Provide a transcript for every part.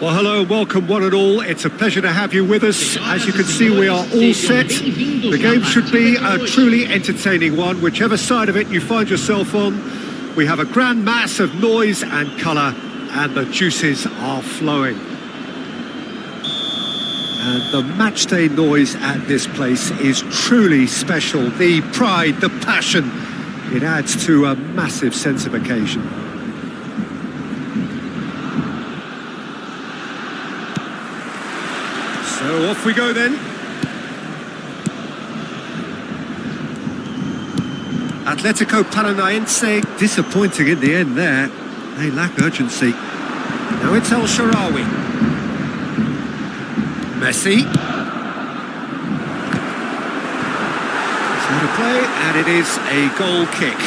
Well, hello, welcome one and all. It's a pleasure to have you with us. As you can see, we are all set. The game should be a truly entertaining one, whichever side of it you find yourself on. We have a grand mass of noise and colour, and the juices are flowing. And the matchday noise at this place is truly special. The pride, the passion, it adds to a massive sense of occasion. So off we go then. Atletico Paranaense disappointing in the end there. They lack urgency. Now it's El Shaarawy. Messi. It's out of play, and it is a goal kick.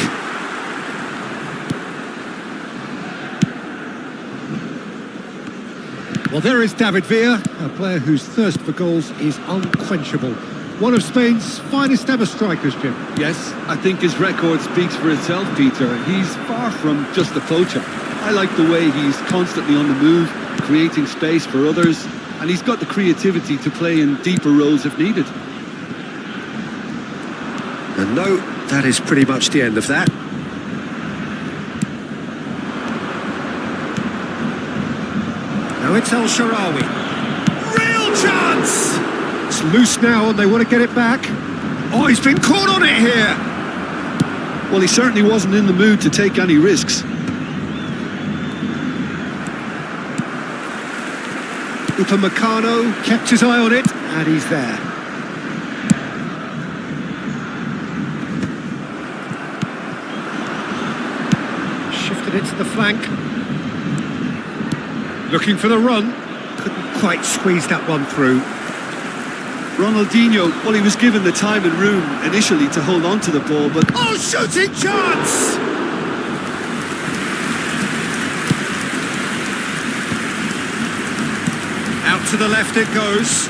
Well, there is David Villa, a player whose thirst for goals is unquenchable. One of Spain's finest ever strikers, Jim. Yes, I think his record speaks for itself, Peter. He's far from just a poacher. I like the way he's constantly on the move, creating space for others, and he's got the creativity to play in deeper roles if needed. And no, that is pretty much the end of that. Now it's El Shaarawy. Real chance! It's loose now and they want to get it back. Oh, he's been caught on it here! Well, he certainly wasn't in the mood to take any risks. Upamecano kept his eye on it, and he's there. Shifted it to the flank. Looking for the run. Couldn't quite squeeze that one through. Ronaldinho, well, he was given the time and room initially to hold on to the ball, but... Oh, shooting chance! Out to the left it goes.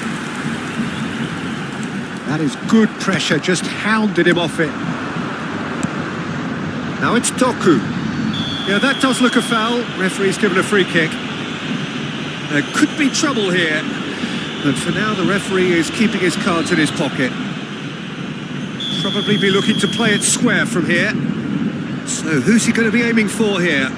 That is good pressure, just hounded him off it. Now it's Doku. Yeah, that does look a foul. Referee's given a free kick. There could be trouble here. But for now, the referee is keeping his cards in his pocket. Probably be looking to play it square from here. So who's he going to be aiming for here?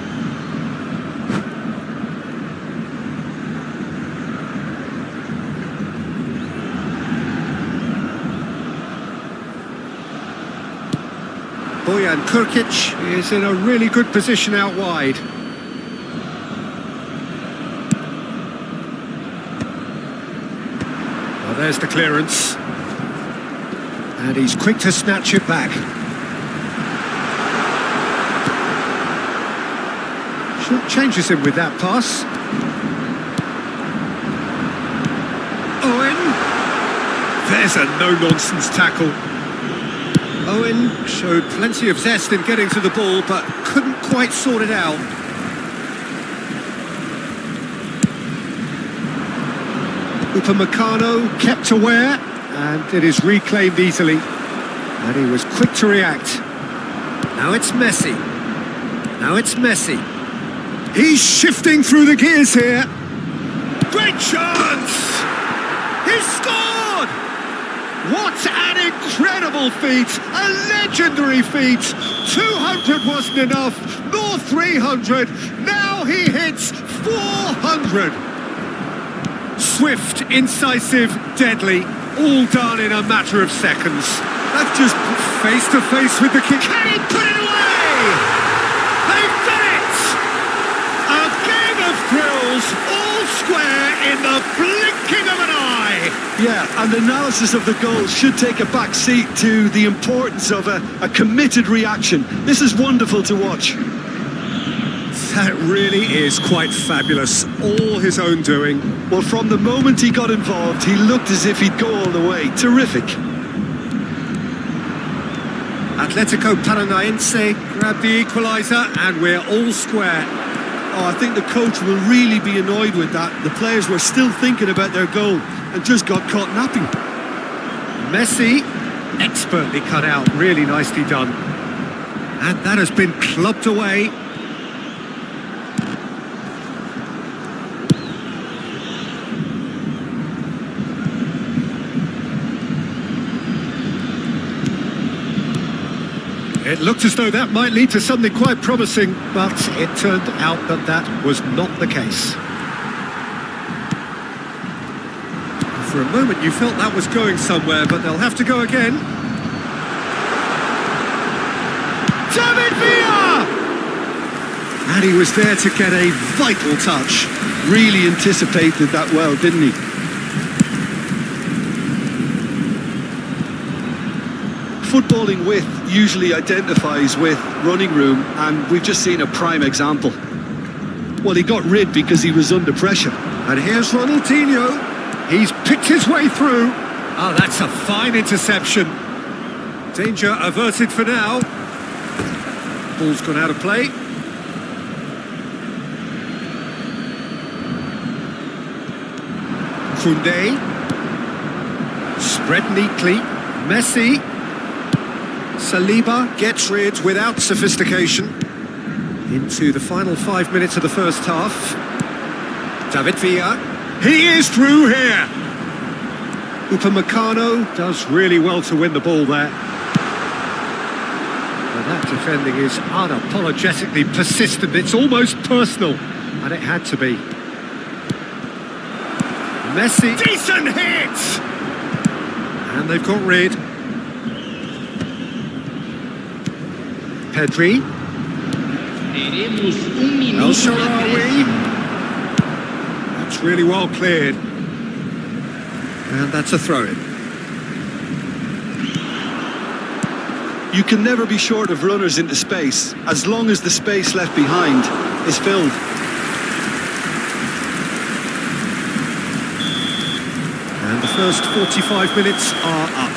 Bojan Krkić is in a really good position out wide. Well, there's the clearance. And he's quick to snatch it back. Short changes him with that pass. Owen. There's a no-nonsense tackle. Owen showed plenty of zest in getting to the ball, but couldn't quite sort it out. Upamecano kept aware, and it is reclaimed easily. And he was quick to react. Now it's Messi. Now it's Messi. He's shifting through the gears here. Great chance! He's scored! What an incredible feat! A legendary feat! 200 wasn't enough, nor 300. Now he hits 400. Swift, incisive, deadly, all done in a matter of seconds. That's just face to face with the kick. Can he put it away? They've done it! A game of thrills, all square in the blinking of an eye. Yeah, and the analysis of the goal should take a back seat to the importance of a committed reaction. This is wonderful to watch. That really is quite fabulous. All his own doing. Well, from the moment he got involved, he looked as if he'd go all the way. Terrific. Atletico Paranaense grabbed the equaliser and we're all square. Oh, I think the coach will really be annoyed with that. The players were still thinking about their goal and just got caught napping. Messi, expertly cut out, really nicely done. And that has been clubbed away. It looked as though that might lead to something quite promising, but it turned out that that was not the case. For a moment you felt that was going somewhere, but they'll have to go again. David Villa! And he was there to get a vital touch. Really anticipated that well, didn't he? Footballing width usually identifies with running room, and we've just seen a prime example. Well, he got rid because he was under pressure. And here's Ronaldinho. He's picked his way through. Oh, that's a fine interception. Danger averted for now. Ball's gone out of play. Koundé. Spread neatly. Messi. Saliba gets rid without sophistication. Into the final 5 minutes of the first half. David Villa. He is through here. Upamecano does really well to win the ball there. But that defending is unapologetically persistent. It's almost personal. And it had to be. Messi. Decent hit! And they've got rid. Pedri. El Shaarawy. That's really well cleared. And that's a throw-in. You can never be short of runners into space, as long as the space left behind is filled. And the first 45 minutes are up.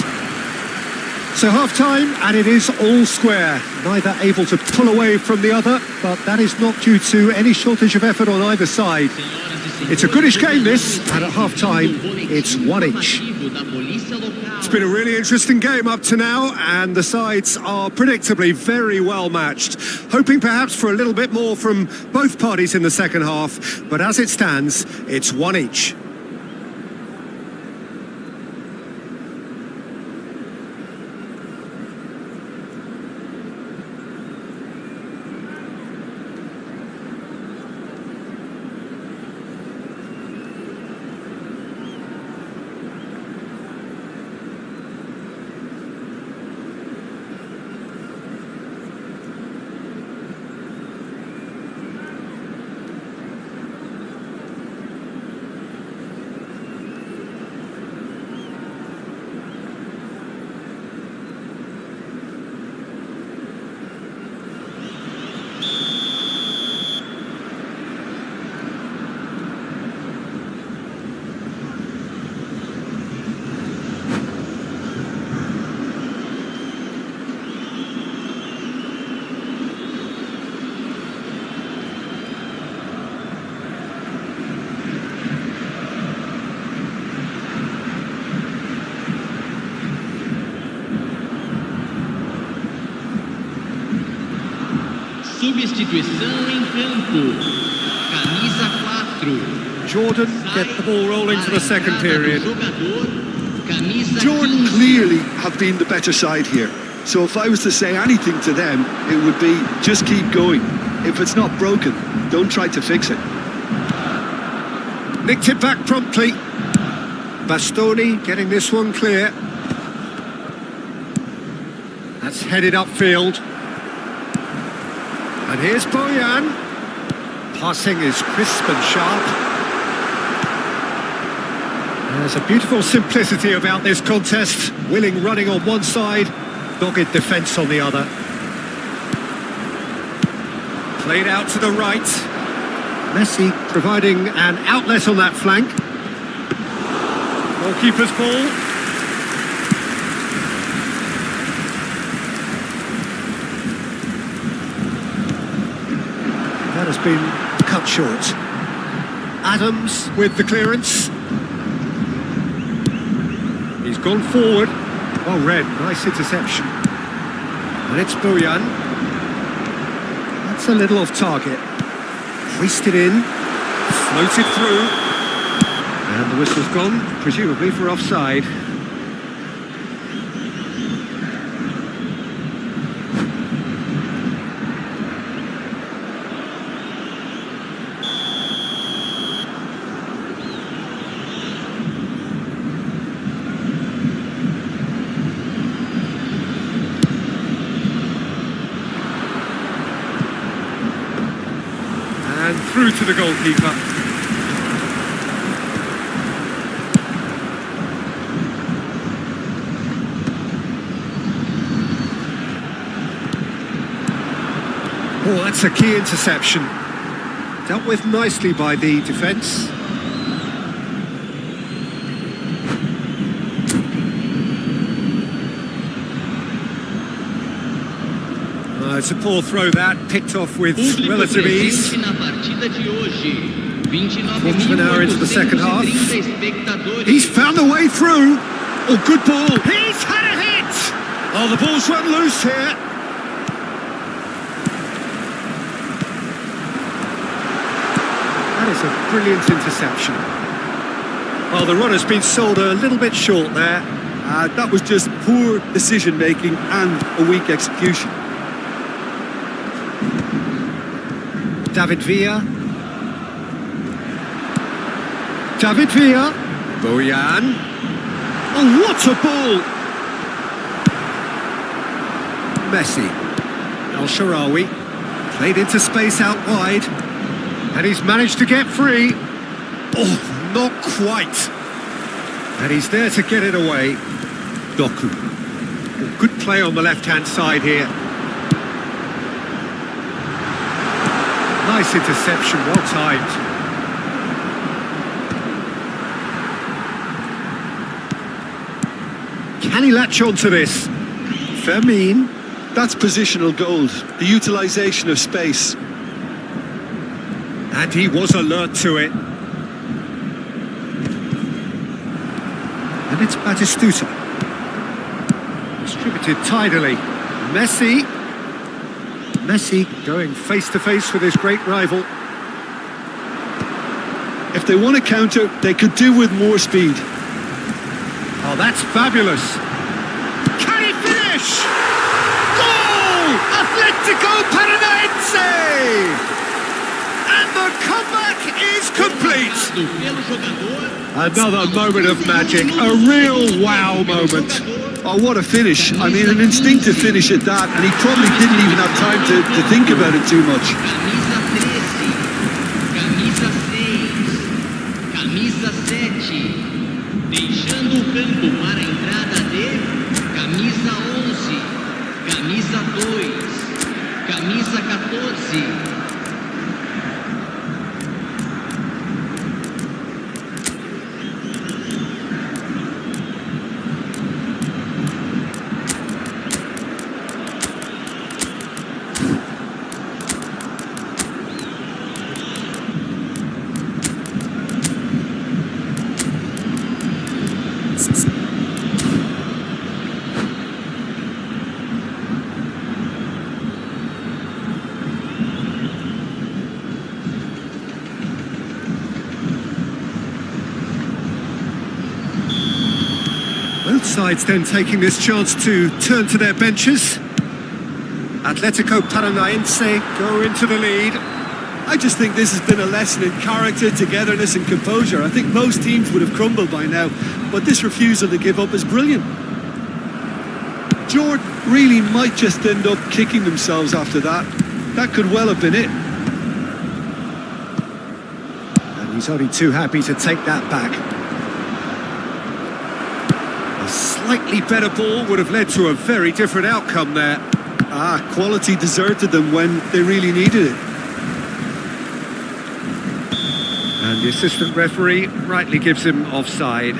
So half-time, and it is all square. Neither able to pull away from the other, but that is not due to any shortage of effort on either side. It's a goodish game, this, and at half-time, it's one each. It's been a really interesting game up to now, and the sides are predictably very well matched. Hoping perhaps for a little bit more from both parties in the second half, but as it stands, it's one each. Substituição em campo. Camisa 4. Jordan get the ball rolling for the second period. Jogador, Jordan clearly have been the better side here. So if I was to say anything to them, it would be just keep going. If it's not broken, don't try to fix it. Nicked it back promptly. Bastoni getting this one clear. That's headed upfield. And here's Bojan. Passing is crisp and sharp. There's a beautiful simplicity about this contest. Willing running on one side, dogged defence on the other. Played out to the right. Messi providing an outlet on that flank. Goalkeeper's ball. That has been cut short. Adams with the clearance. He's gone forward. Well read, nice interception. And it's Bojan. That's a little off target. Hoisted in, floated through. And the whistle's gone, presumably for offside. And through to the goalkeeper. Oh, that's a key interception. Dealt with nicely by the defence. It's a poor throw that, picked off with relative ease. Quarter of an hour into the second half. He's found a way through. Oh, good ball. He's had a hit. Oh, the ball's run loose here. That is a brilliant interception. Well, the run has been sold a little bit short there. That was just poor decision-making and a weak execution. David Villa. David Villa. Bojan. Oh, what a ball! Messi. El Shaarawy. Played into space out wide. And he's managed to get free. Oh, not quite. And he's there to get it away. Doku. Oh, good play on the left-hand side here. Nice interception, well timed. Can he latch on to this? Fermin. That's positional gold, the utilisation of space. And he was alert to it. And it's Batistuta. Distributed tidily. Messi. Messi going face-to-face with his great rival. If they want to counter, they could do with more speed. Oh, that's fabulous. Can he finish? Goal! Atletico Paranaense! And the comeback is complete. Another moment of magic, a real wow moment. Oh, what a finish. I mean, an instinctive finish at that, and he probably didn't even have time to think about it too much. Camisa 6, camisa 7, deixando o campo para a entrada de camisa 11, camisa 2, camisa 14. Both sides then taking this chance to turn to their benches. Atletico Paranaense go into the lead. I just think this has been a lesson in character, togetherness and composure. I think most teams would have crumbled by now, but this refusal to give up is brilliant. Jordan really might just end up kicking themselves after that. That could well have been it. And he's only too happy to take that back. A slightly better ball would have led to a very different outcome there. Quality deserted them when they really needed it. And the assistant referee rightly gives him offside.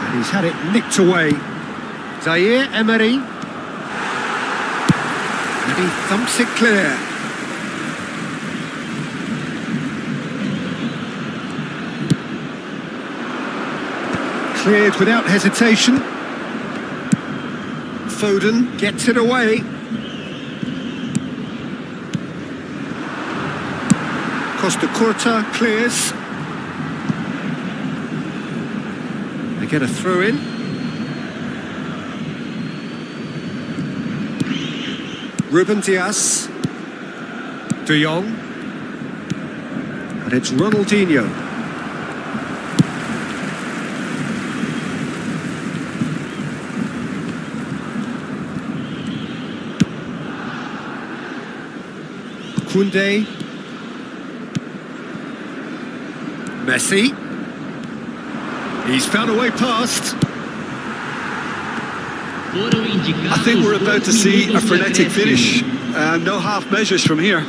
And he's had it nicked away. Zaire Emery. And he thumps it clear. Cleared without hesitation. Foden gets it away. Costa Curta clears. They get a throw in. Ruben Dias. De Jong. And it's Ronaldinho. Koundé. Messi. He's found a way past. I think we're about to see a frenetic finish. No half measures from here. And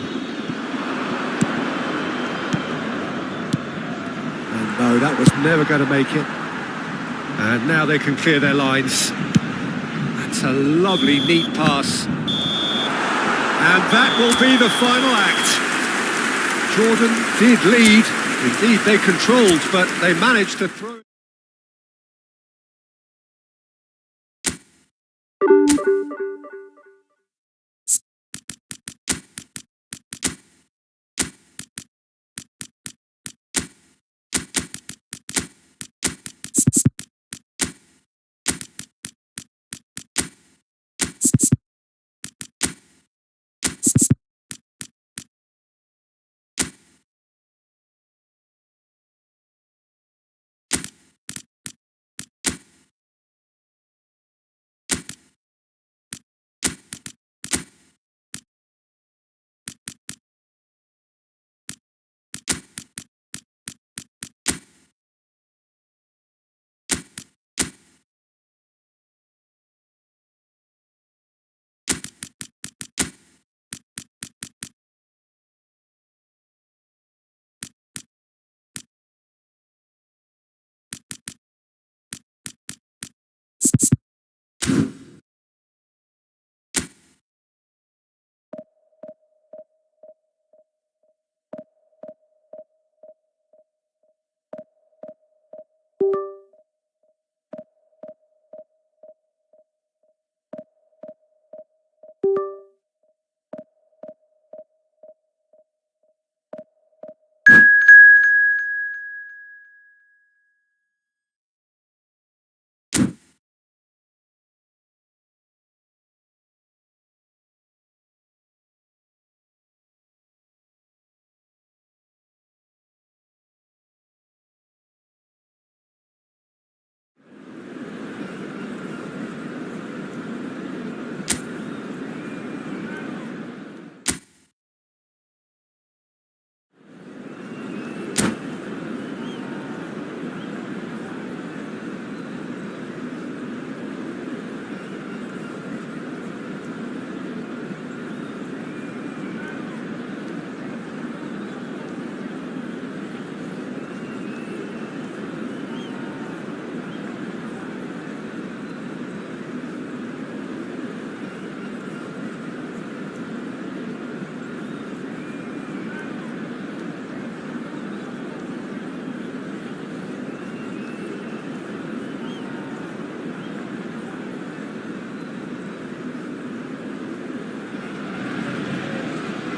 no, that was never going to make it. And now they can clear their lines. That's a lovely, neat pass. And that will be the final act. Jordan did lead. Indeed, they controlled, but they managed to throw.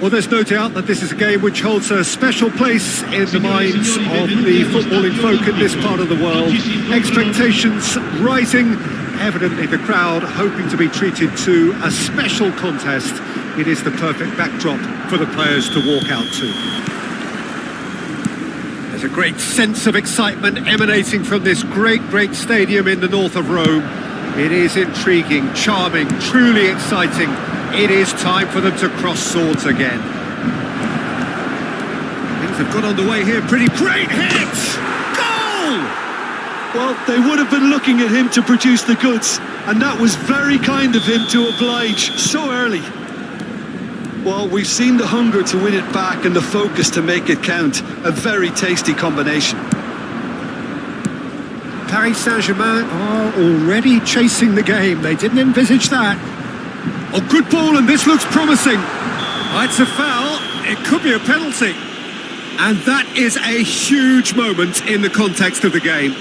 Well, there's no doubt that this is a game which holds a special place in the minds of the footballing folk in this part of the world. Expectations rising, evidently the crowd hoping to be treated to a special contest. It is the perfect backdrop for the players to walk out to. There's a great sense of excitement emanating from this great stadium in the north of Rome. It is intriguing, charming, truly exciting. It is time for them to cross swords again. Things have got underway here. Pretty great hit! Goal! Well, they would have been looking at him to produce the goods, and that was very kind of him to oblige so early. Well, we've seen the hunger to win it back and the focus to make it count. A very tasty combination. Paris Saint-Germain are already chasing the game. They didn't envisage that. Oh, good ball, and this looks promising. It's a foul. It could be a penalty. And that is a huge moment in the context of the game.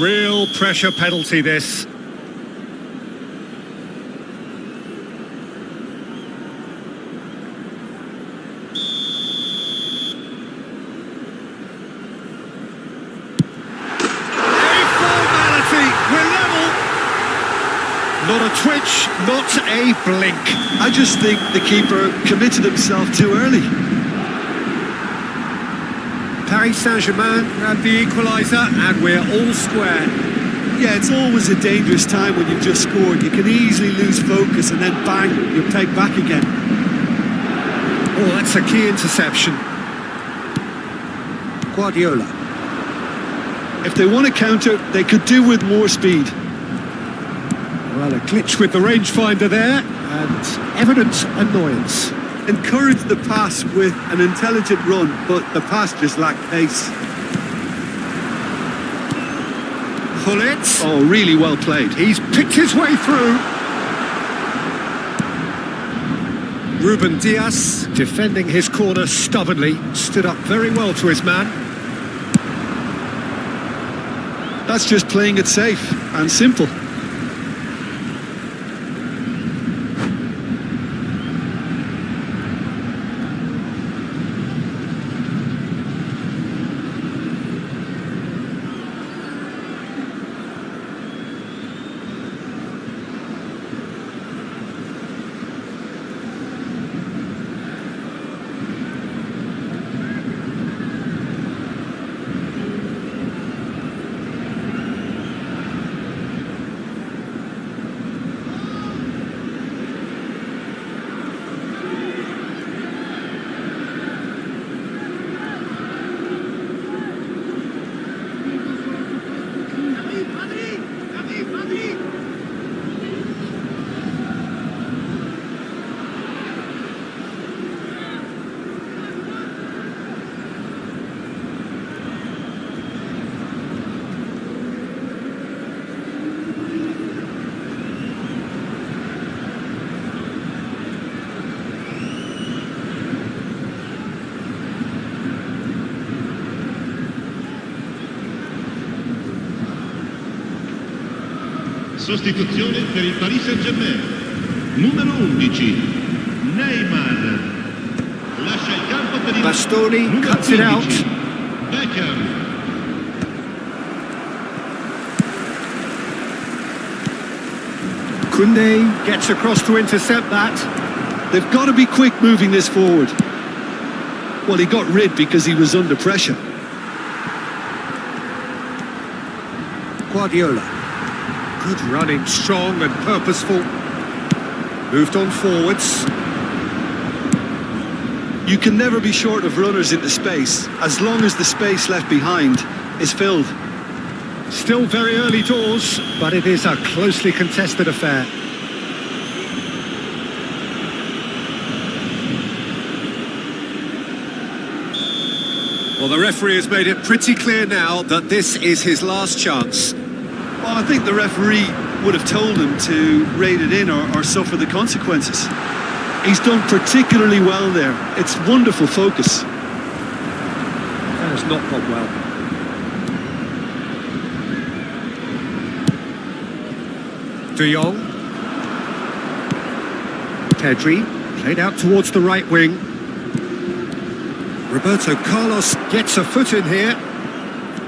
Real pressure penalty, this. Not a twitch, not a blink. I just think the keeper committed himself too early. Paris Saint-Germain grab the equaliser and we're all square. Yeah, it's always a dangerous time when you've just scored. You can easily lose focus and then bang, you're pegged back again. Oh, that's a key interception. Guardiola. If they want to counter, they could do with more speed. Well, a glitch with the rangefinder there, and evident annoyance. Encourage the pass with an intelligent run, but the pass just lacked pace. Pull it. Oh, really well played. He's picked his way through. Ruben Dias, defending his corner stubbornly, stood up very well to his man. That's just playing it safe and simple. Sostituzione per il Paris Saint-Germain. Numero 11, Neymar. Lascia il campo per il Bastoni numero cuts it 15, out. Beckham. Koundé gets across to intercept that. They've got to be quick moving this forward. Well, he got rid because he was under pressure. Guardiola. Good running, strong and purposeful. Moved on forwards. You can never be short of runners into space, as long as the space left behind is filled. Still very early doors, but it is a closely contested affair. Well, the referee has made it pretty clear now that this is his last chance. Well, I think the referee would have told him to rein it in or suffer the consequences. He's done particularly well there. It's wonderful focus. That has not gone well. De Jong. Pedri, played out towards the right wing. Roberto Carlos gets a foot in here.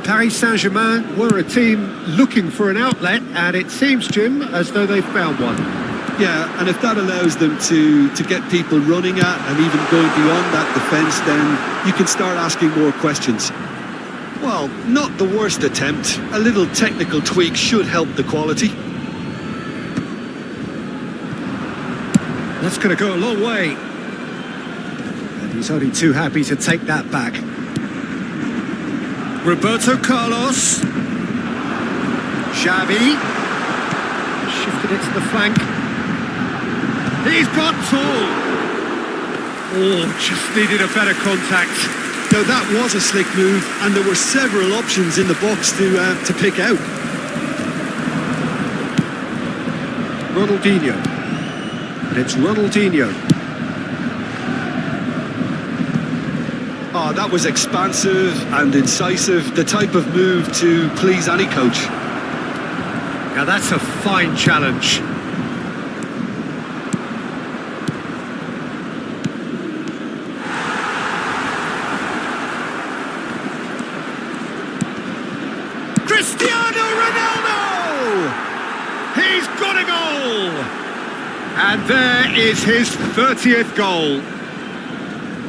Paris Saint-Germain were a team looking for an outlet, and it seems, Jim, as though they've found one. Yeah, and if that allows them to get people running at and even going beyond that defence, then you can start asking more questions. Well, not the worst attempt. A little technical tweak should help the quality. That's going to go a long way. And he's only too happy to take that back. Roberto Carlos. Xavi. Shifted it to the flank. He's got tall. Oh, just needed a better contact. Now that was a slick move, and there were several options in the box to pick out. Ronaldinho. And it's Ronaldinho. Oh, that was expansive and incisive, the type of move to please any coach. Now that's a fine challenge. Cristiano Ronaldo! He's got a goal! And there is his 30th goal.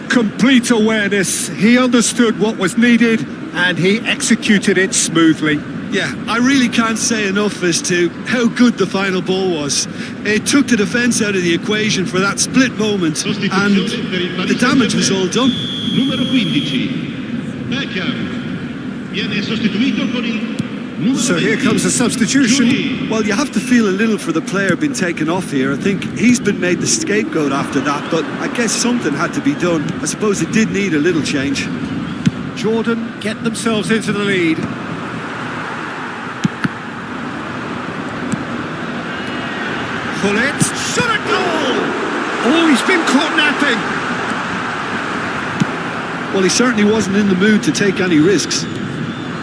Complete awareness. He understood what was needed and he executed it smoothly. Yeah, I really can't say enough as to how good the final ball was. It took the defence out of the equation for that split moment, and the damage was all done. Numero 15. Beckham. Viene sostituito con il numero So here 20. comes a substitution. Well, you have to feel a little for the player being taken off here. I think he's been made the scapegoat after that, but I guess something had to be done. I suppose it did need a little change. Jordan get themselves into the lead. Pull it, shot a goal! Oh, he's been caught napping. Well, he certainly wasn't in the mood to take any risks.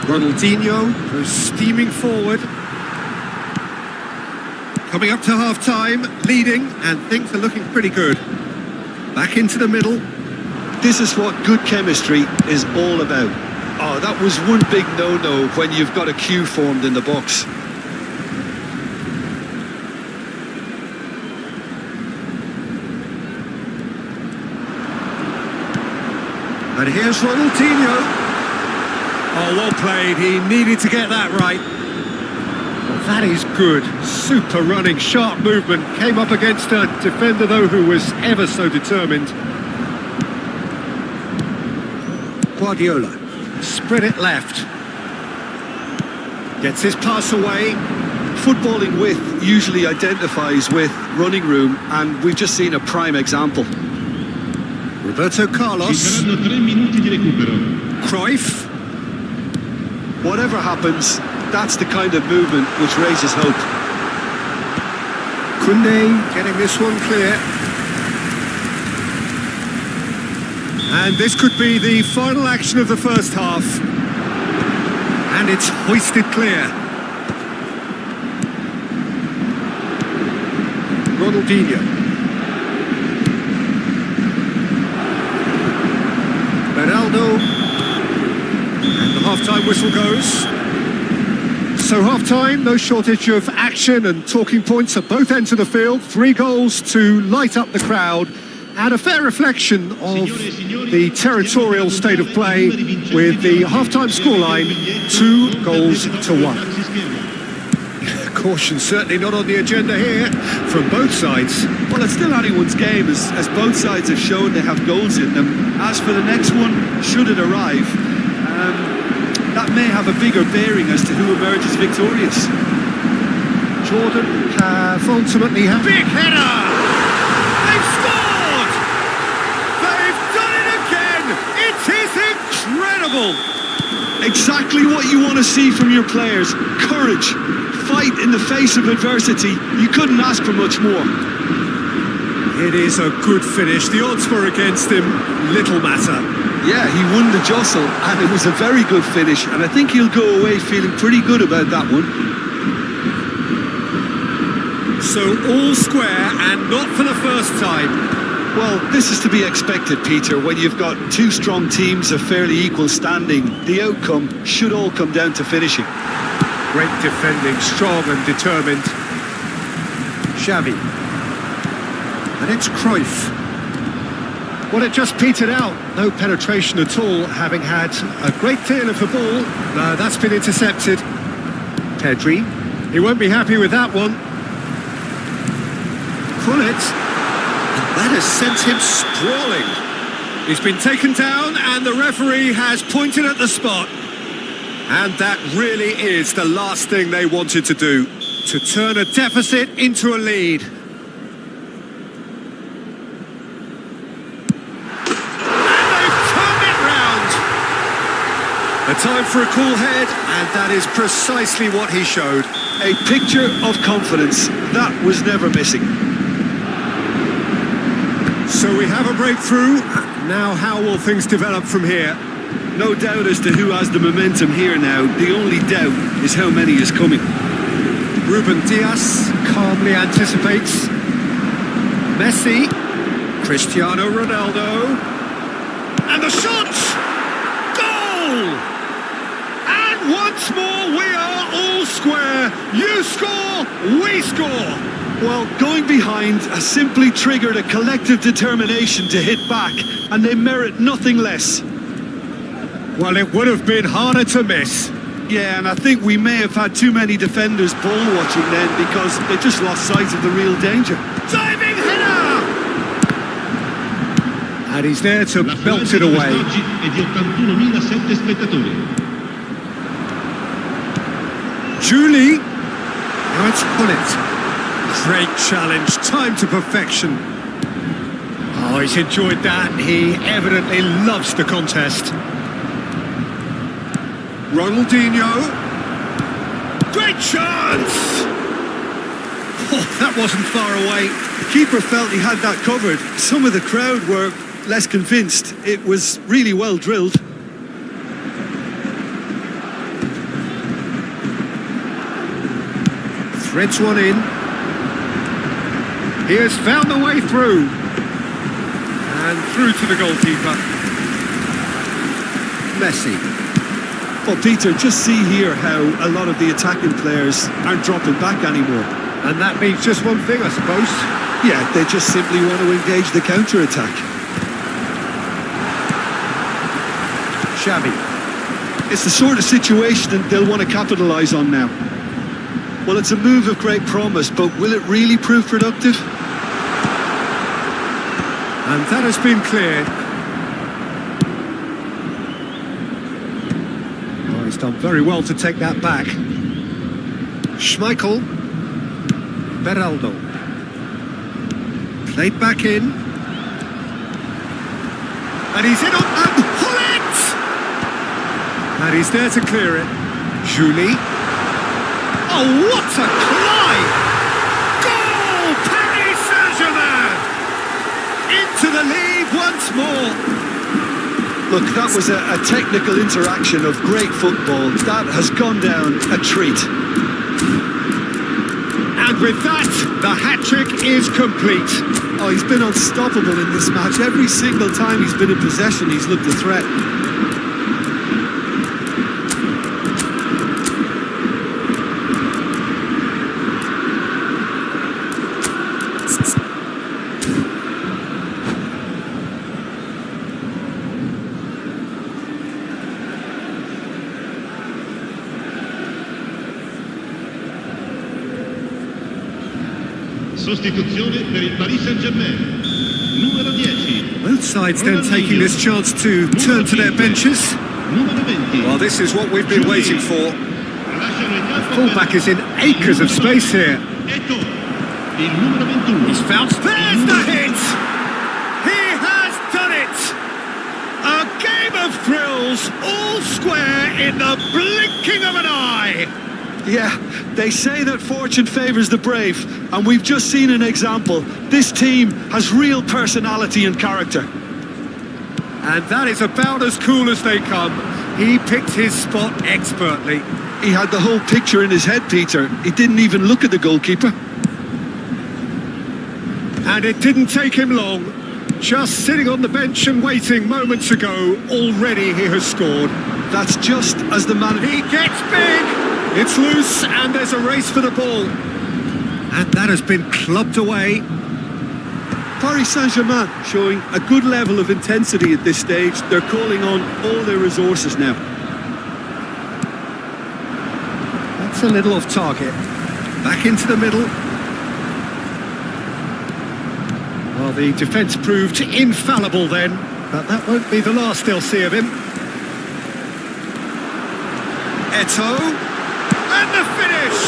Ronaldinho goes steaming forward. Coming up to half-time, leading, and things are looking pretty good. Back into the middle. This is what good chemistry is all about. Oh, that was one big no-no when you've got a queue formed in the box. And here's Ronaldinho. Oh, well played. He needed to get that right. Well, that is good. Super running, sharp movement. Came up against a defender, though, who was ever so determined. Guardiola. Spread it left. Gets his pass away. Footballing width usually identifies with running room, and we've just seen a prime example. Roberto Ci Carlos. saranno 3 minuti di recupero. Cruyff. Whatever happens, that's the kind of movement which raises hope. Koundé getting this one clear. And this could be the final action of the first half. And it's hoisted clear. Ronaldinho. Ronaldo. And the half-time whistle goes. So half-time, no shortage of action and talking points at both ends of the field. 3 goals to light up the crowd. And a fair reflection of the territorial state of play with the half-time scoreline 2 goals to 1. Caution certainly not on the agenda here from both sides. Well, it's still anyone's game, as both sides have shown they have goals in them. As for the next one, should it arrive, that may have a bigger bearing as to who emerges victorious. Jordan have ultimately had... Big header! They've scored! They've done it again! It is incredible! Exactly what you want to see from your players. Courage, fight in the face of adversity. You couldn't ask for much more. It is a good finish. The odds were against him. Little matter. Yeah, he won the jostle, and it was a very good finish, and I think he'll go away feeling pretty good about that one. So all square, and not for the first time. Well, this is to be expected, Peter. When you've got two strong teams of fairly equal standing, the outcome should all come down to finishing. Great defending, strong and determined. Xavi. And it's Cruyff. Well, it just petered out. No penetration at all, having had a great deal of the ball. No, that's been intercepted. Pedri. He won't be happy with that one. Pullet. And that has sent him sprawling. He's been taken down and the referee has pointed at the spot. And that really is the last thing they wanted to do, to turn a deficit into a lead. And they've turned it round. A time for a cool head, and that is precisely what he showed. A picture of confidence. That was never missing. So we have a breakthrough. Now how will things develop from here? No doubt as to who has the momentum here now. The only doubt is how many is coming. Ruben Dias calmly anticipates. Messi. Cristiano Ronaldo. And the shot! Goal! And once more we are all square. You score, we score. Well, going behind has simply triggered a collective determination to hit back, and they merit nothing less. Well, it would have been harder to miss. Yeah, and I think we may have had too many defenders ball watching then because they just lost sight of the real danger. Diving header! And he's there to belt it away. È di 81.007 spettatori. Julie. Now it's Pullet. Great challenge, time to perfection. Oh, he's enjoyed that. He evidently loves the contest. Ronaldinho. Great chance! Oh, that wasn't far away. The keeper felt he had that covered. Some of the crowd were less convinced. It was really well drilled. Threads one in. He has found the way through. And through to the goalkeeper. Messi. Well, Peter, just see here how a lot of the attacking players aren't dropping back anymore. And that means just one thing, I suppose. Yeah, they just simply want to engage the counter-attack. Xavi. It's the sort of situation that they'll want to capitalise on now. Well, it's a move of great promise, but will it really prove productive? And that has been cleared. Oh, he's done very well to take that back. Schmeichel. Beraldo. Played back in. And he's in on... And Pullet! And he's there to clear it. Julie. Oh, what a climb! Goal! Paris Saint-Germain! Into the lead once more. Look, that was a technical interaction of great football. That has gone down a treat. And with that, the hat-trick is complete. Oh, he's been unstoppable in this match. Every single time he's been in possession, he's looked a threat. Sostituzione per il Paris Saint-Germain. Numero 10. Both sides then taking this chance to turn to their benches. Numero 20. Well, this is what we've been waiting for. Lasciano il campo Fullback is in acres of space here. Eto, il numero 21. He's found... There's the hit! He has done it! A game of thrills, all square in the blinking of an eye! Yeah, they say that fortune favours the brave, and we've just seen an example. This team has real personality and character. And that is about as cool as they come. He picked his spot expertly. He had the whole picture in his head, Peter. He didn't even look at the goalkeeper. And it didn't take him long. Just sitting on the bench and waiting moments ago, already he has scored. That's just as the man... He gets big! It's loose and there's a race for the ball. And that has been clubbed away. Paris Saint-Germain showing a good level of intensity at this stage. They're calling on all their resources now. That's a little off target. Back into the middle. Well, the defence proved infallible then, but that won't be the last they'll see of him. Eto'o, and the finish!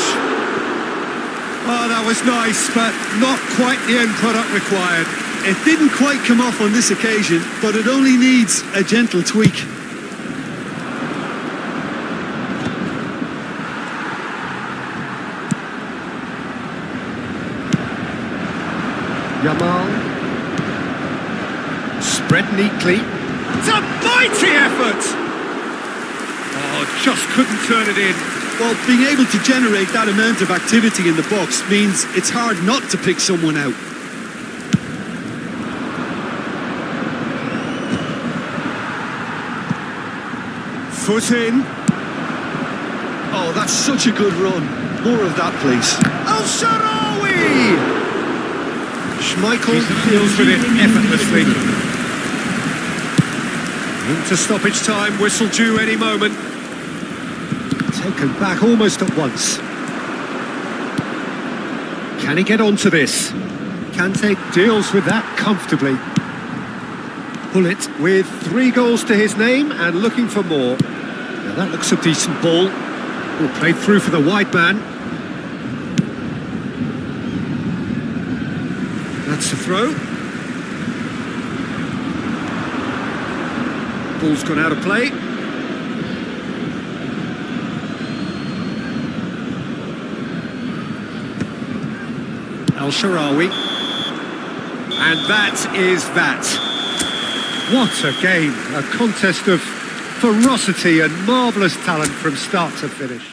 Oh, that was nice, but not quite the end product required. It didn't quite come off on this occasion, but it only needs a gentle tweak. Yamal. Spread neatly. It's a mighty effort! Oh, just couldn't turn it in. Well, being able to generate that amount of activity in the box means it's hard not to pick someone out. Foot in. Oh, that's such a good run. More of that, please. Al-Sharawi! Schmeichel deals with it effortlessly. Into stoppage time, whistle due any moment. Taken back almost at once. Can he get onto this? Kante deals with that comfortably. Bullet with 3 goals to his name and looking for more. Now that looks a decent ball. Will play through for the wide man. That's a throw. Ball's gone out of play. Al-Sharawi. And that is that. What a game. A contest of ferocity and marvellous talent from start to finish.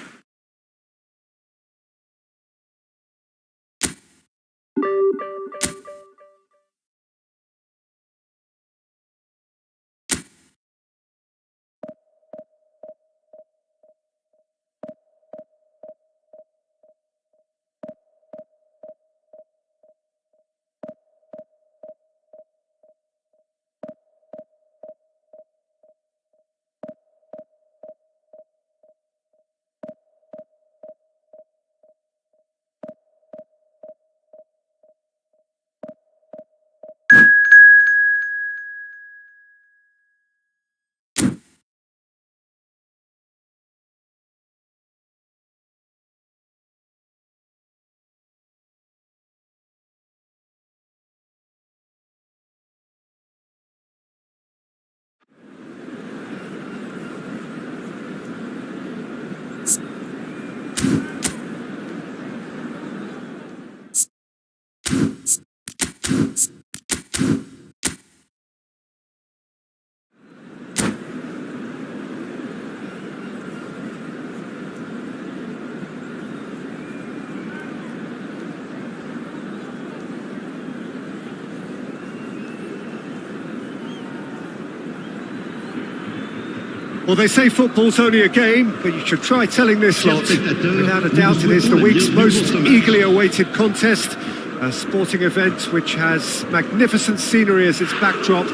Well, they say football's only a game, but you should try telling this lot. Without a doubt, it is the week's most eagerly awaited contest. A sporting event which has magnificent scenery as its backdrop.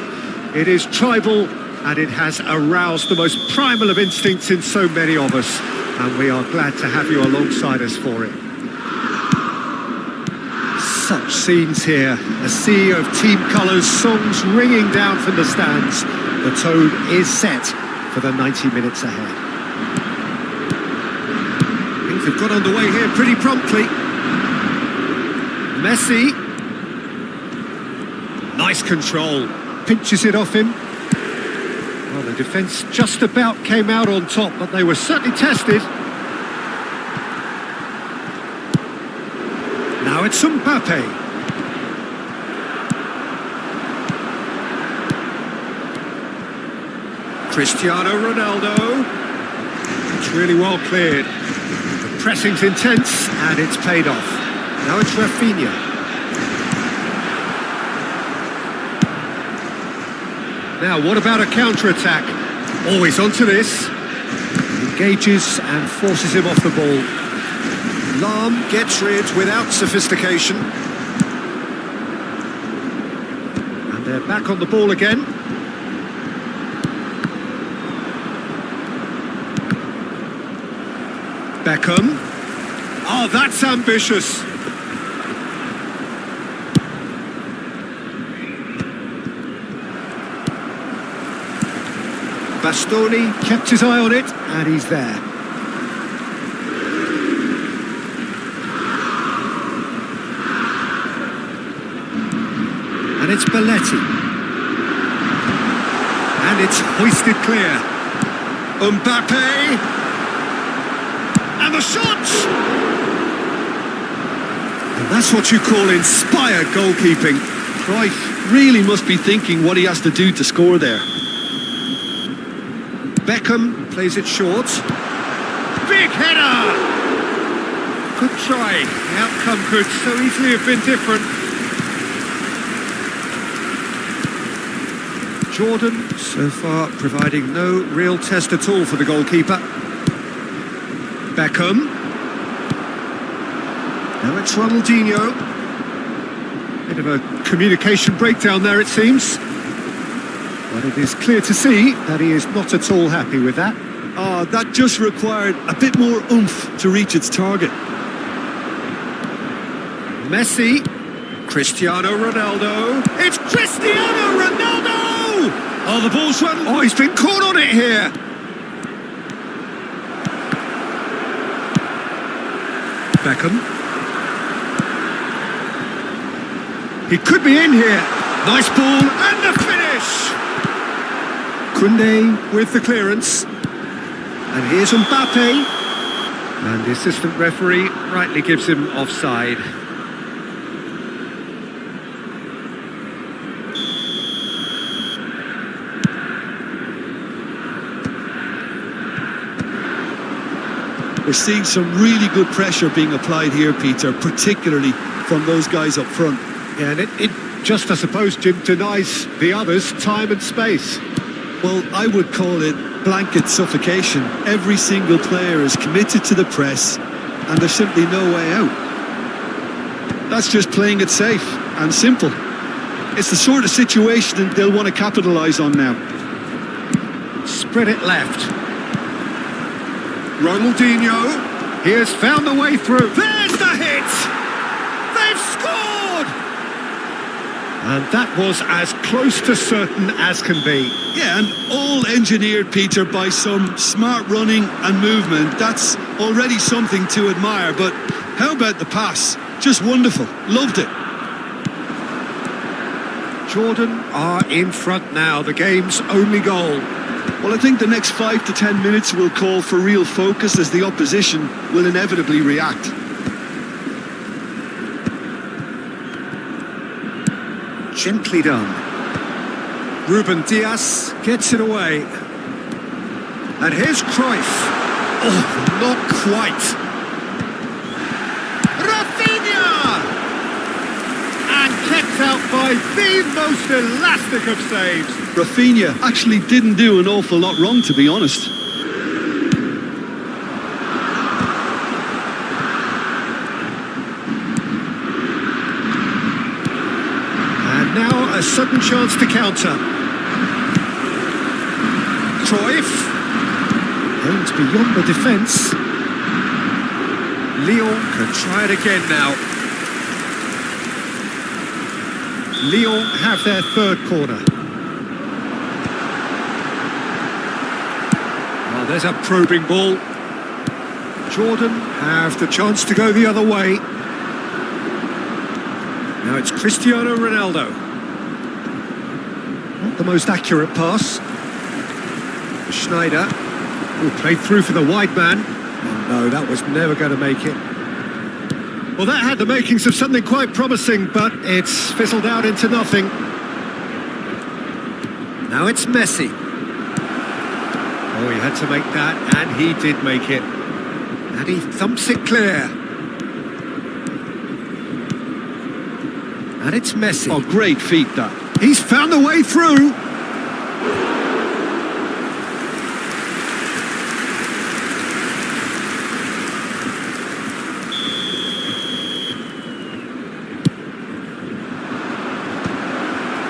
It is tribal, and it has aroused the most primal of instincts in so many of us. And we are glad to have you alongside us for it. Such scenes here. A sea of team colours, songs ringing down from the stands. The tone is set for the 90 minutes ahead. Things have got underway here pretty promptly. Messi. Nice control. Pinches it off him. Well, the defence just about came out on top, but they were certainly tested. Now it's Mbappe. Cristiano Ronaldo. It's really well cleared. The pressing's intense and it's paid off. Now it's Rafinha. Now, what about a counter-attack? Always onto this. Engages and forces him off the ball. Lahm gets rid without sophistication. And they're back on the ball again. Beckham. Oh, that's ambitious. Bastoni kept his eye on it, and he's there. And it's Belletti. And it's hoisted clear. Mbappe. And the shot! And that's what you call inspired goalkeeping. Cruyff really must be thinking what he has to do to score there. Beckham plays it short. Big header! Good try. The outcome could so easily have been different. Jordan, so far, providing no real test at all for the goalkeeper. Beckham. Now it's Ronaldinho. Bit of a communication breakdown there, it seems. But it is clear to see that he is not at all happy with that. Oh, that just required a bit more oomph to reach its target. Messi. Cristiano Ronaldo. It's Cristiano Ronaldo! Oh, the ball's run. Oh, he's been caught on it here. Beckham. He could be in here. Nice ball and the finish. Koundé with the clearance. And here's Mbappe. And the assistant referee rightly gives him offside. We're seeing some really good pressure being applied here, Peter, particularly from those guys up front. Yeah, and it just, I suppose, Jim, denies the others time and space. Well, I would call it blanket suffocation. Every single player is committed to the press, and there's simply no way out. That's just playing it safe and simple. It's the sort of situation they'll want to capitalise on now. Spread it left. Ronaldinho, he has found the way through. There's the hit! They've scored! And that was as close to certain as can be. Yeah, and all engineered, Peter, by some smart running and movement. That's already something to admire, but how about the pass? Just wonderful. Loved it. Jordan are in front now, the game's only goal. Well, I think the next 5 to 10 minutes will call for real focus as the opposition will inevitably react. Gently done. Ruben Dias gets it away. And here's Cruyff. Oh, not quite. Rafinha! And kept out by the most elastic of saves. Rafinha actually didn't do an awful lot wrong, to be honest. And now a sudden chance to counter. Cruyff. Aims beyond the defence. Lyon can try it again now. Lyon have their third corner. Oh, there's a probing ball. Jordan have the chance to go the other way. Now it's Cristiano Ronaldo. Not the most accurate pass. Schneider, who played through for the wide man. Oh no, that was never going to make it. Well, that had the makings of something quite promising, but it's fizzled out into nothing. Now it's Messi. Oh, he had to make that, and he did make it. And he thumps it clear. And it's Messi. Oh, great feat, that. He's found the way through.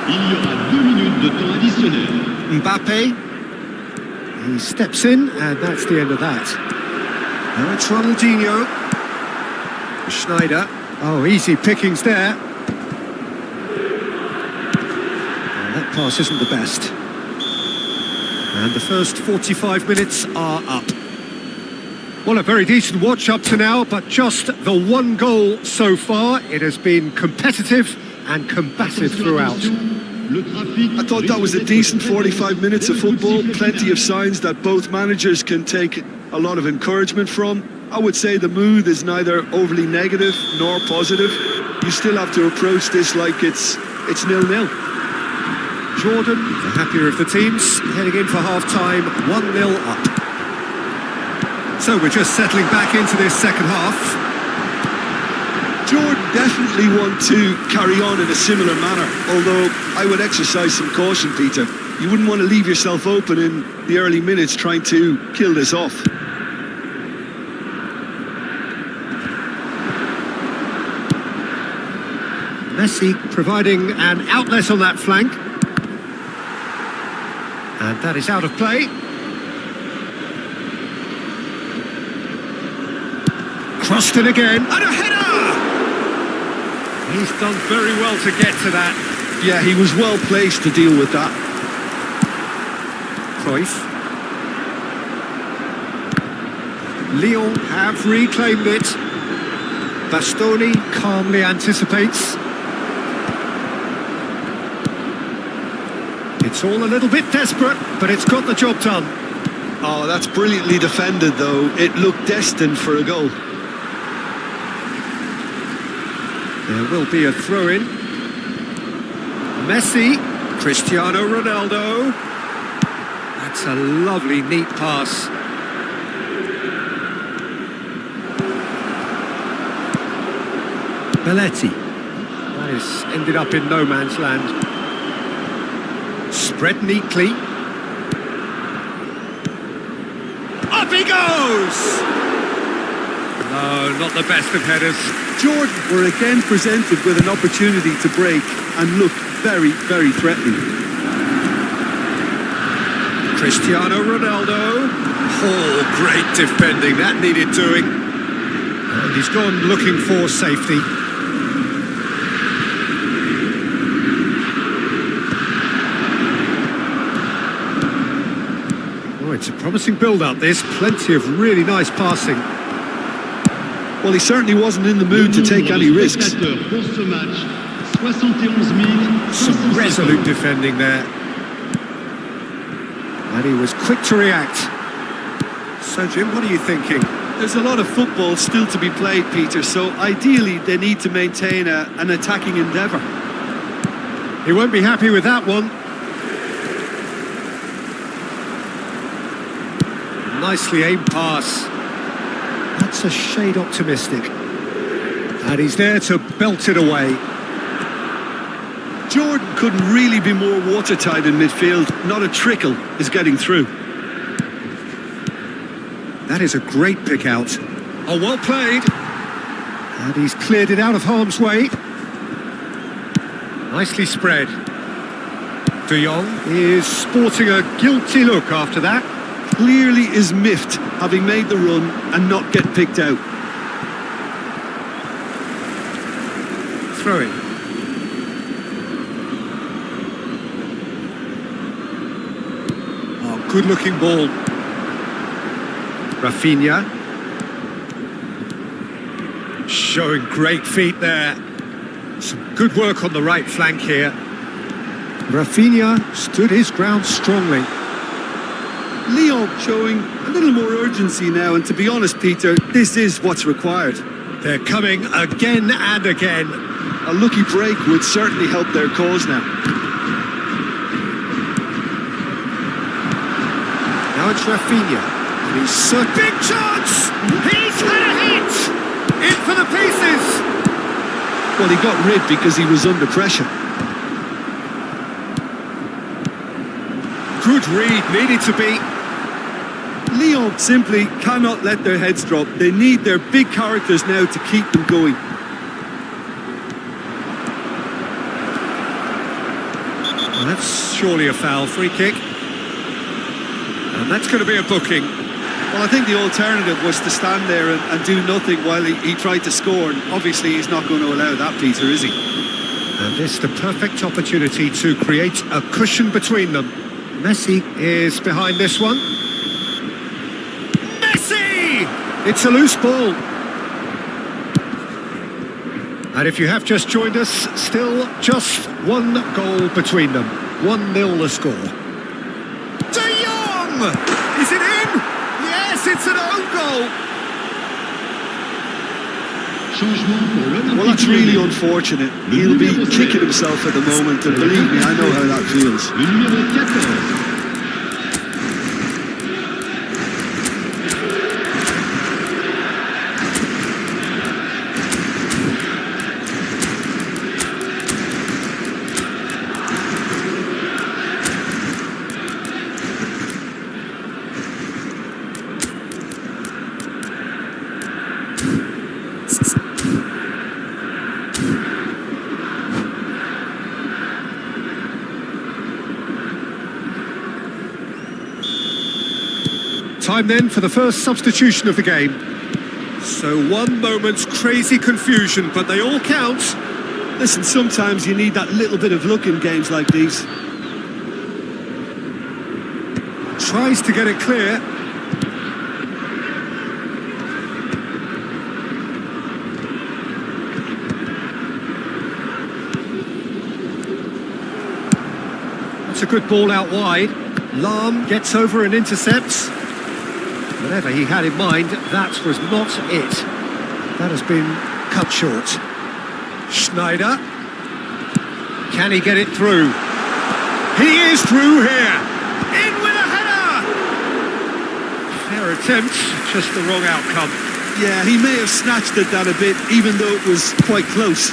Il y aura 2 minutes de temps additionnel. Mbappe. He steps in, and that's the end of that. Now it's Ronaldinho. Schneider. Oh, easy pickings there. That pass isn't the best. And the first 45 minutes are up. Well, a very decent watch up to now, but just the one goal so far. It has been competitive and combative throughout. I thought that was a decent 45 minutes of football. Plenty of signs that both managers can take a lot of encouragement from. I would say the mood is neither overly negative nor positive. You still have to approach this like it's 0-0. Jordan, the happier of the teams, heading in for half-time, 1-0 up. So we're just settling back into this second half. Jordan definitely want to carry on in a similar manner, although I would exercise some caution, Peter. You wouldn't want to leave yourself open in the early minutes trying to kill this off. Messi providing an outlet on that flank. And that is out of play. Crossed in again. And a header! He's done very well to get to that. Yeah, he was well placed to deal with that. Cruyff. Lyon have reclaimed it. Bastoni calmly anticipates. It's all a little bit desperate, but it's got the job done. Oh, that's brilliantly defended, though. It looked destined for a goal. There will be a throw-in. Messi, Cristiano Ronaldo. That's a lovely, neat pass. Belletti. That has ended up in no man's land. Spread neatly. Up he goes! No, not the best of headers. Jordan were again presented with an opportunity to break and looked very, very threatening. Cristiano Ronaldo. Oh, great defending. That needed doing. And he's gone looking for safety. Oh, it's a promising build-up, this. Plenty of really nice passing. Well, he certainly wasn't in the mood to take any risks. Some resolute defending there. And he was quick to react. So, Jim, what are you thinking? There's a lot of football still to be played, Peter, so ideally they need to maintain an attacking endeavour. He won't be happy with that one. Nicely aimed pass. That's a shade optimistic. And he's there to belt it away. Jordan couldn't really be more watertight in midfield. Not a trickle is getting through. That is a great pick out. Oh, well played. And he's cleared it out of harm's way. Nicely spread. De Jong is sporting a guilty look after that. Clearly is miffed, having made the run and not get picked out. Throw it. Oh, good-looking ball. Rafinha. Showing great feet there. Some good work on the right flank here. Rafinha stood his ground strongly. Lyon showing a little more urgency now, and to be honest, Peter, this is what's required. They're coming again and again. A lucky break would certainly help their cause now. Now it's Rafinha. And he's a big chance! He's had a hit! In for the pieces! Well, he got rid because he was under pressure. Good read, needed to be. Lyon simply cannot let their heads drop. They need their big characters now to keep them going. Well, that's surely a foul, free kick. And that's going to be a booking. Well, I think the alternative was to stand there and do nothing while he tried to score. And obviously he's not going to allow that, Peter, is he? And this the perfect opportunity to create a cushion between them. Messi is behind this one. Messi! It's a loose ball. And if you have just joined us, still just one goal between them. 1-0 the score. De Jong! Is it in? Yes, it's an own goal. Well, that's really unfortunate. He'll be kicking himself at the moment, and believe me, I know how that feels. Le numéro 14. Time then for the first substitution of the game. So one moment's crazy confusion, but they all count. Listen, sometimes you need that little bit of luck in games like these. Tries to get it clear. That's a good ball out wide. Lahm gets over and intercepts. Whatever he had in mind, that was not it. That has been cut short. Schneider. Can he get it through? He is through here. In with a header! Fair attempt, just the wrong outcome. Yeah, he may have snatched at that a bit, even though it was quite close.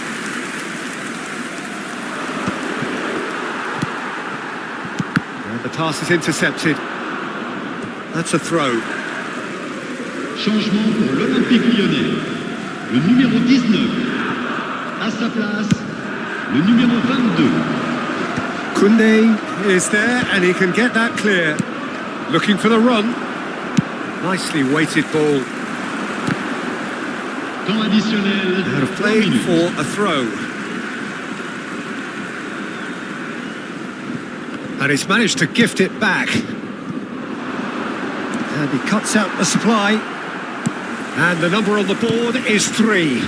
And the pass is intercepted. That's a throw. Changement pour l'Olympique Lyonnais. Le numéro 19. À sa place, le numéro 22. Koundé is there and he can get that clear. Looking for the run. Nicely weighted ball. Temps additionnel. Out of play for a throw. And he's managed to gift it back. And he cuts out the supply. And the number on the board is 3.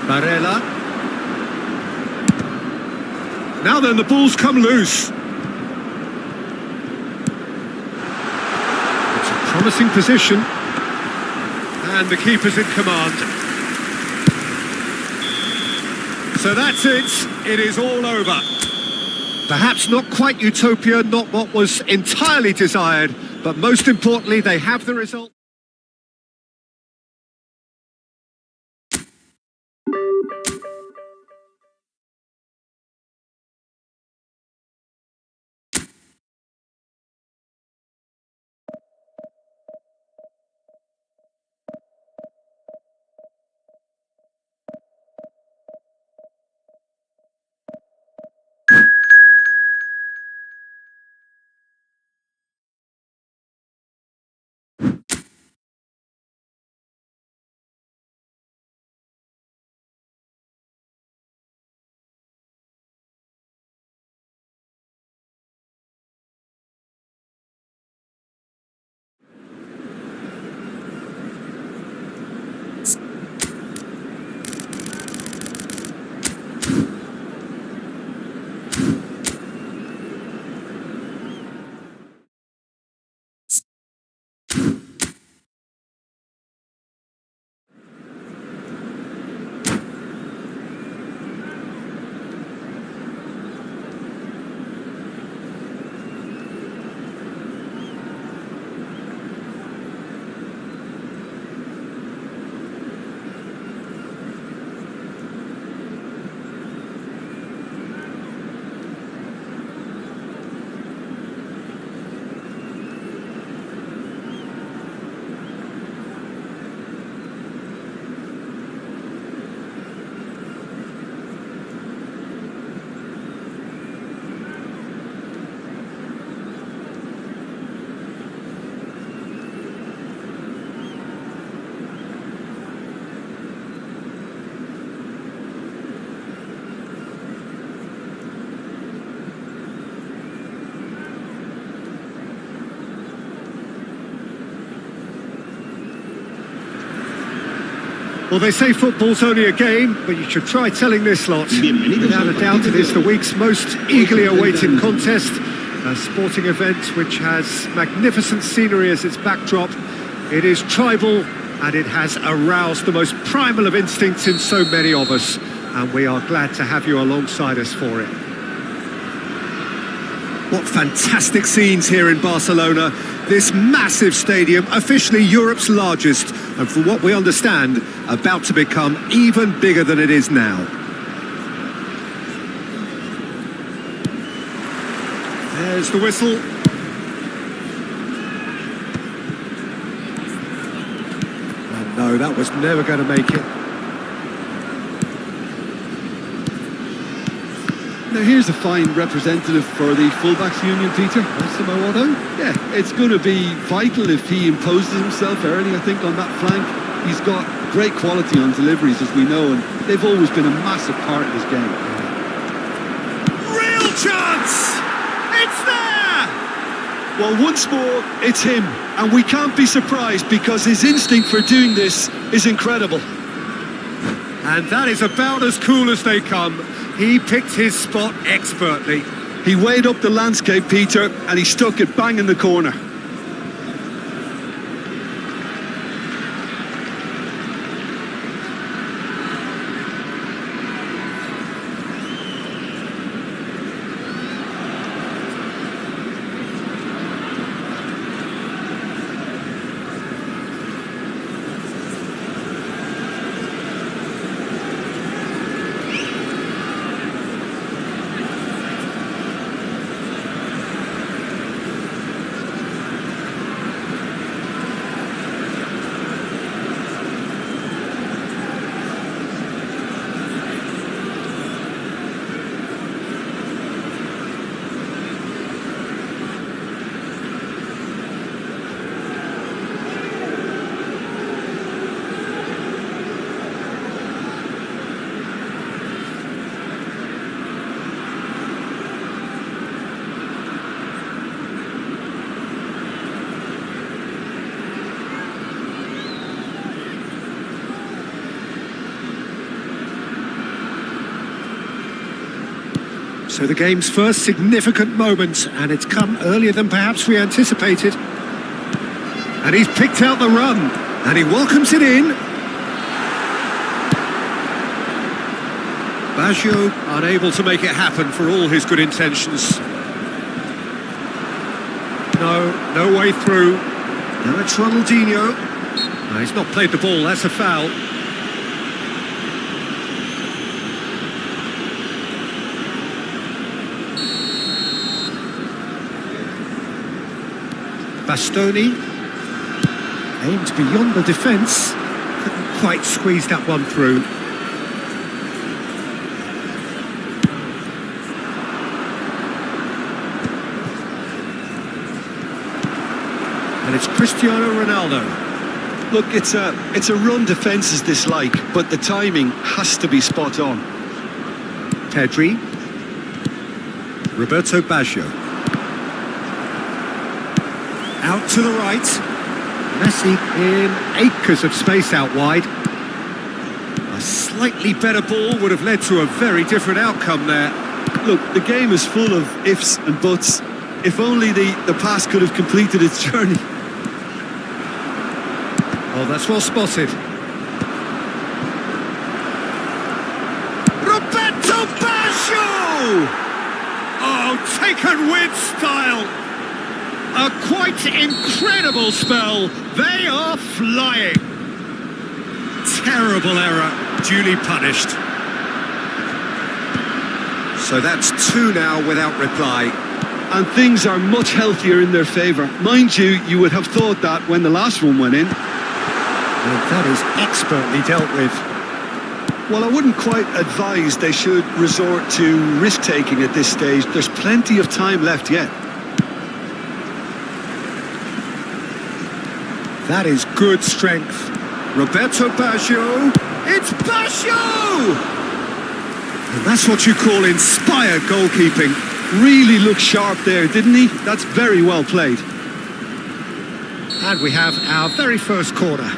Barella. Now then, the ball's come loose. It's a promising position. And the keeper's in command. So that's it. It is all over. Perhaps not quite utopia, not what was entirely desired, but most importantly, they have the result. Well, they say football's only a game, but you should try telling this lot. Bienvenidos Without al a doubt, it is the week's most eagerly awaited Bienvenidos. contest. A sporting event which has magnificent scenery as its backdrop. It is tribal, and it has aroused the most primal of instincts in so many of us. And we are glad to have you alongside us for it. What fantastic scenes here in Barcelona. This massive stadium, officially Europe's largest, and from what we understand, about to become even bigger than it is now. There's the whistle. And no, that was never going to make it. Now here's a fine representative for the fullbacks union, Peter. Yeah, it's going to be vital if he imposes himself early, I think, on that flank. He's got great quality on deliveries, as we know, and they've always been a massive part of his game. Real chance! It's there! Well, once more, it's him, and we can't be surprised because his instinct for doing this is incredible. And that is about as cool as they come. He picked his spot expertly. He weighed up the landscape, Peter, and he stuck it bang in the corner. So the game's first significant moment, and it's come earlier than perhaps we anticipated. And he's picked out the run, and he welcomes it in. Baggio unable to make it happen for all his good intentions. No way through. Now it's Ronaldinho. No, he's not played the ball, that's a foul. Bastoni aimed beyond the defence, couldn't quite squeeze that one through. And it's Cristiano Ronaldo. Look, it's a run defences dislike, but the timing has to be spot on. Pedri. Roberto Baggio. Out to the right. Messi in acres of space out wide. A slightly better ball would have led to a very different outcome there. Look, the game is full of ifs and buts. If only the pass could have completed its journey. Oh, that's well spotted. Roberto Baggio! Oh, taken with style. A quite incredible spell. They are flying. Terrible error, duly punished. So that's two now without reply. And things are much healthier in their favour. Mind you, you would have thought that when the last one went in. And that is expertly dealt with. Well, I wouldn't quite advise they should resort to risk-taking at this stage. There's plenty of time left yet. That is good strength. Roberto Baggio. It's Baggio! And that's what you call inspired goalkeeping. Really looked sharp there, didn't he? That's very well played. And we have our very first corner.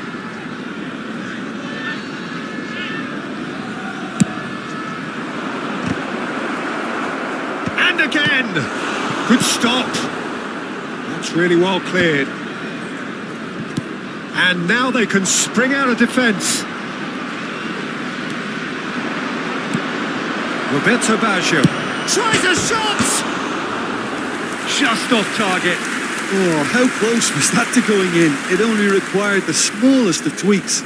And again! Good stop. That's really well cleared. And now they can spring out of defence. Roberto Baggio tries a shot! Just off target. Oh, how close was that to going in? It only required the smallest of tweaks.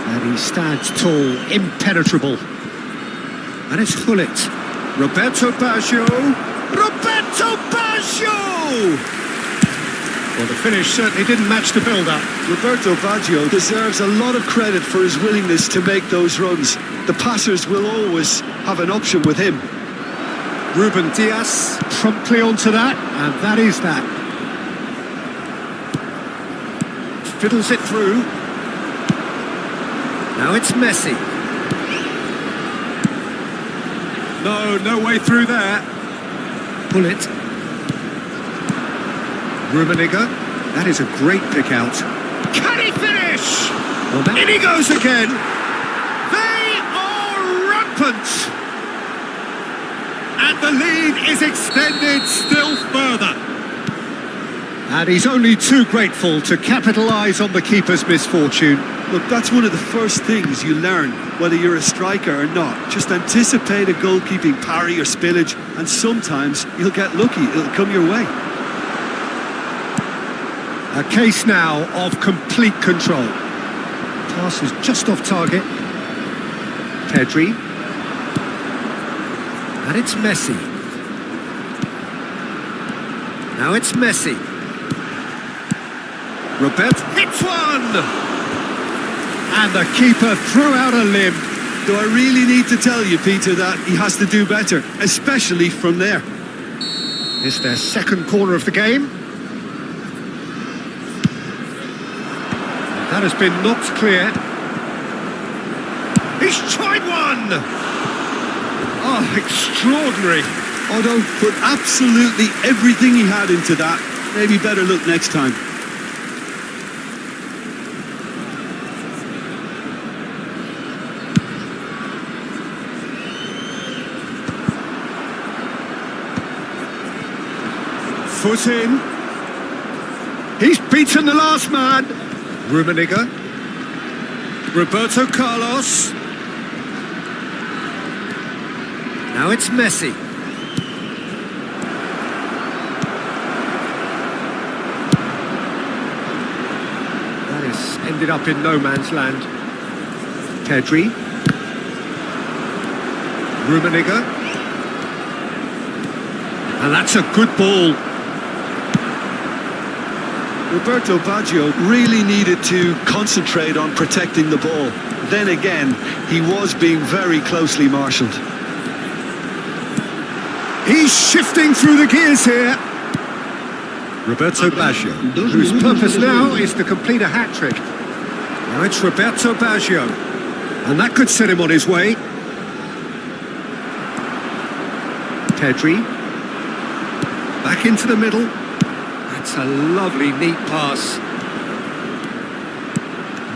And he stands tall, impenetrable. And it's Hullet. Roberto Baggio! Roberto Baggio! Well, the finish certainly didn't match the build-up. Roberto Baggio deserves a lot of credit for his willingness to make those runs. The passers will always have an option with him. Ruben Diaz promptly onto that, and that is that. Fiddles it through. Now it's Messi. No way through there. Pull it. Rummenigge. That is a great pick out. Can he finish? Well, in he goes again. They are rampant. And the lead is extended still further. And he's only too grateful to capitalise on the keeper's misfortune. Look, that's one of the first things you learn, whether you're a striker or not. Just anticipate a goalkeeping parry or spillage, and sometimes you'll get lucky. It'll come your way. A case now of complete control. Pass is just off target. Pedri. And it's Messi. Now it's Messi. Roberto hits one! And the keeper threw out a limb. Do I really need to tell you, Peter, that he has to do better, especially from there? It's their second corner of the game. That has been knocked clear. He's tried one! Oh, extraordinary. Otto put absolutely everything he had into that. Maybe better look next time. Foot in. He's beaten the last man. Rummenigge. Roberto Carlos. Now it's Messi. That has ended up in no man's land. Pedri. Rummenigge. And that's a good ball. Roberto Baggio really needed to concentrate on protecting the ball. Then again, he was being very closely marshalled. He's shifting through the gears here. Roberto Baggio, whose purpose now is to complete a hat-trick. Now it's Roberto Baggio. And that could set him on his way. Pedri. Back into the middle. That's a lovely, neat pass.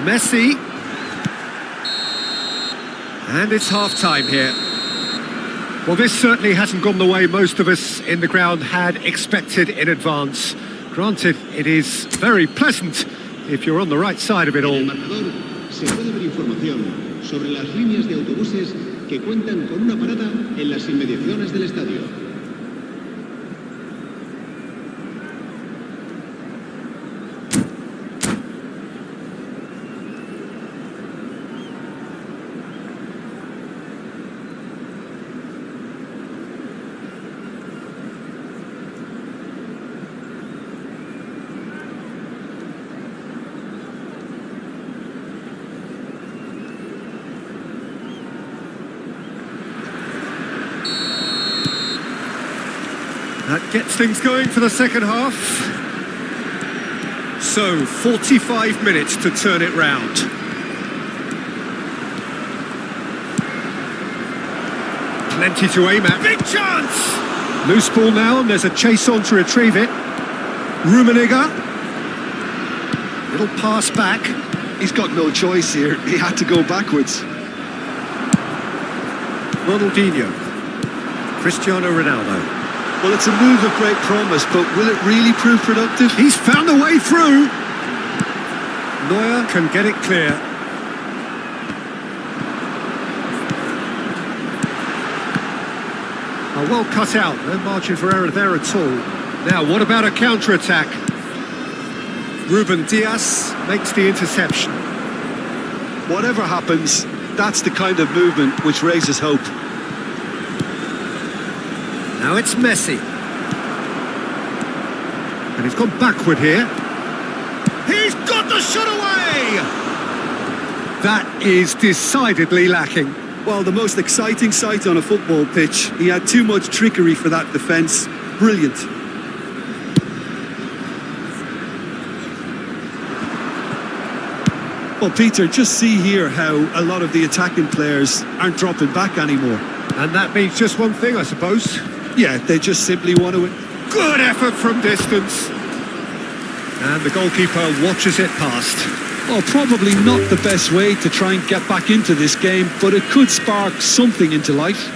Messi. And it's half-time here. Well, this certainly hasn't gone the way most of us in the ground had expected in advance. Granted, it is very pleasant if you're on the right side of it all. En el marcador se puede ver información sobre las líneas de autobuses que cuentan con una parada en las inmediaciones del estadio. That gets things going for the second half. So, 45 minutes to turn it round. Plenty to aim at. Big chance! Loose ball now, and there's a chase on to retrieve it. Rummenigge. Little pass back. He's got no choice here. He had to go backwards. Ronaldinho. Cristiano Ronaldo. Well, it's a move of great promise, but will it really prove productive? He's found a way through. Neuer can get it clear. Oh, well cut out. No margin for error there at all. Now, what about a counter-attack? Ruben Diaz makes the interception. Whatever happens, that's the kind of movement which raises hope. Now it's Messi. And he's gone backward here. He's got the shot away! That is decidedly lacking. Well, the most exciting sight on a football pitch. He had too much trickery for that defence. Brilliant. Well, Peter, just see here how a lot of the attacking players aren't dropping back anymore. And that means just one thing, I suppose. Yeah, they just simply want to... Good effort from distance. And the goalkeeper watches it past. Well, probably not the best way to try and get back into this game, but it could spark something into life.